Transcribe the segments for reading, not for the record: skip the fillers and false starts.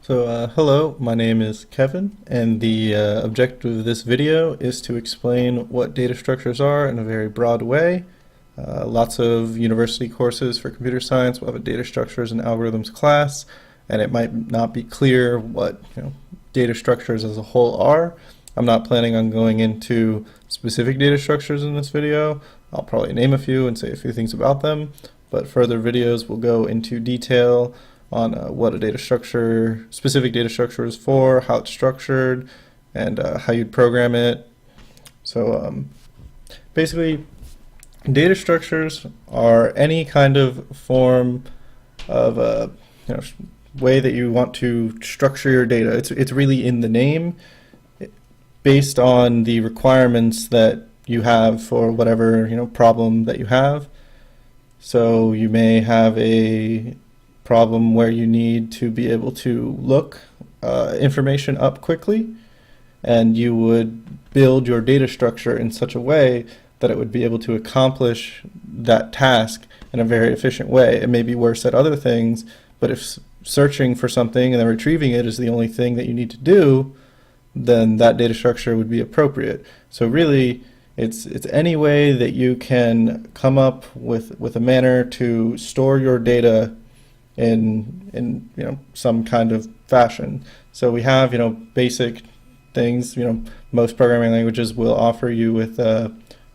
Hello, my name is Kevin, and the objective of this video is to explain what data structures are in a very broad way. Lots of university courses for computer science will have a data structures and algorithms class, and it might not be clear what data structures as a whole are. I'm not planning on going into specific data structures in this video. I'll probably name a few and say a few things about them, but further videos will go into detail on what a data structure, specific data structure is for, how it's structured, and how you'd program it. Basically, data structures are any kind of form of way that you want to structure your data. It's really in the name, based on the requirements that you have for whatever problem that you have. So you may have a problem where you need to be able to look information up quickly, and you would build your data structure in such a way that it would be able to accomplish that task in a very efficient way. It may be worse at other things, but if searching for something and then retrieving it is the only thing that you need to do, then that data structure would be appropriate. So really, it's any way that you can come up with a manner to store your data in some kind of fashion. So we have basic things. Most programming languages will offer you with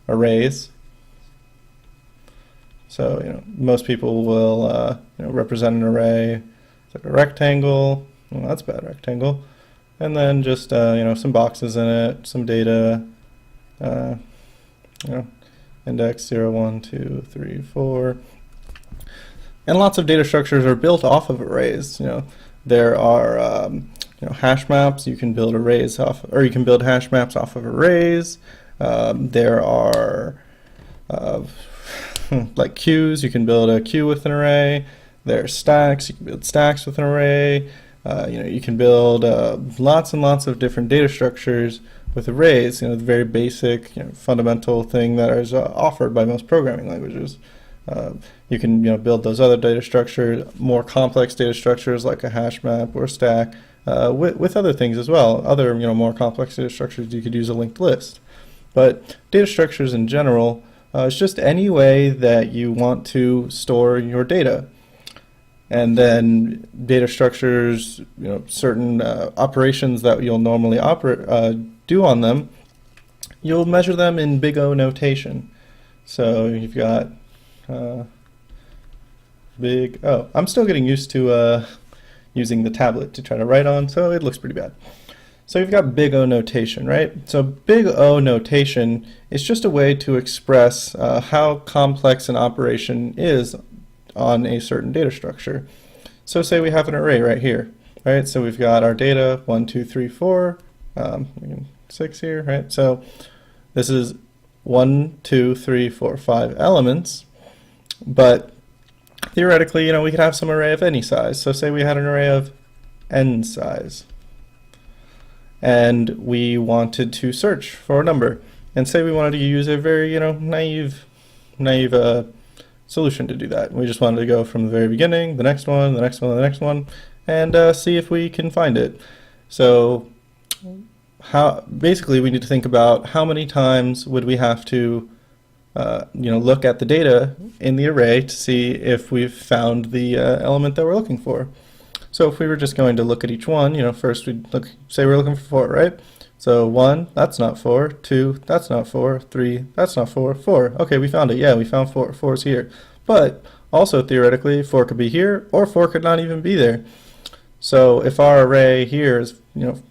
arrays. So most people will represent an array. It's like a rectangle. Well, that's a bad rectangle. And then just some boxes in it, some data. Index 0, 1, 2, 3, 4. And lots of data structures are built off of arrays. There are hash maps. You can build arrays off, or you can build hash maps off of arrays. There are like queues. You can build a queue with an array. There are stacks. You can build stacks with an array. You can build lots and lots of different data structures with arrays. The very basic, fundamental thing that is offered by most programming languages. You can build those other data structures, more complex data structures like a hash map or a stack, with other things as well. Other more complex data structures, you could use a linked list. But data structures in general is just any way that you want to store your data. And then data structures, certain operations that you'll normally do on them, you'll measure them in big O notation. So you've got big O. I'm still getting used to using the tablet to try to write on, so it looks pretty bad. So you've got big O notation, right? So big O notation is just a way to express how complex an operation is on a certain data structure. So say we have an array right here, right? So we've got our data 1, 2, 3, 4, 6 here, right? So this is 1, 2, 3, 4, 5 elements. But theoretically, we could have some array of any size. So say we had an array of n size, and we wanted to search for a number. And say we wanted to use a very, naive solution to do that. We just wanted to go from the very beginning, the next one, the next one, the next one, and see if we can find it. So basically we need to think about how many times would we have to look at the data in the array to see if we've found the element that we're looking for. So if we were just going to look at each one, first we'd say we're looking for 4, right? So 1, that's not 4, 2, that's not 4, 3, that's not 4, 4. Okay, we found it. Yeah, we found 4. 4 is here. But also theoretically, 4 could be here, or 4 could not even be there. So if our array here is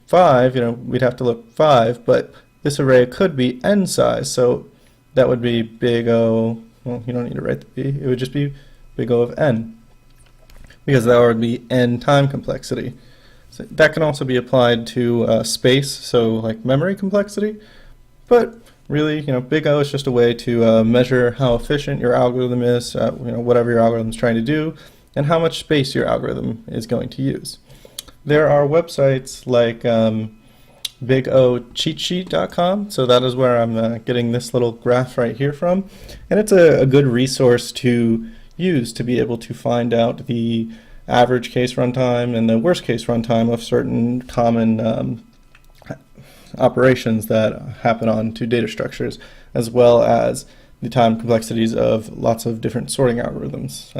5, we'd have to look 5, but this array could be n size, so that would be big O. Well, you don't need to write the b. It would just be big O of n, because that would be n time complexity. So that can also be applied to space, so like memory complexity. But really, big O is just a way to measure how efficient your algorithm is, whatever your algorithm is trying to do, and how much space your algorithm is going to use. There are websites like bigocheatsheet.com, so that is where I'm getting this little graph right here from, and it's a good resource to use to be able to find out the average case runtime and the worst case runtime of certain common operations that happen on two data structures, as well as the time complexities of lots of different sorting algorithms.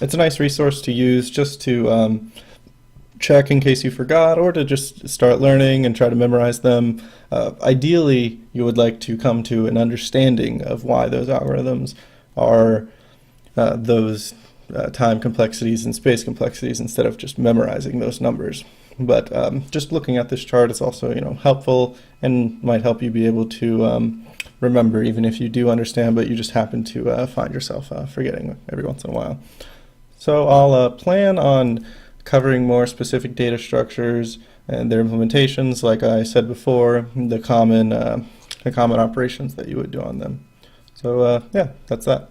It's a nice resource to use just to check in case you forgot, or to just start learning and try to memorize them. Ideally, you would like to come to an understanding of why those algorithms are those time complexities and space complexities instead of just memorizing those numbers. But just looking at this chart is also, helpful and might help you be able to remember, even if you do understand, but you just happen to find yourself forgetting every once in a while. So I'll plan on covering more specific data structures and their implementations, like I said before, the common operations that you would do on them. So yeah, that's that.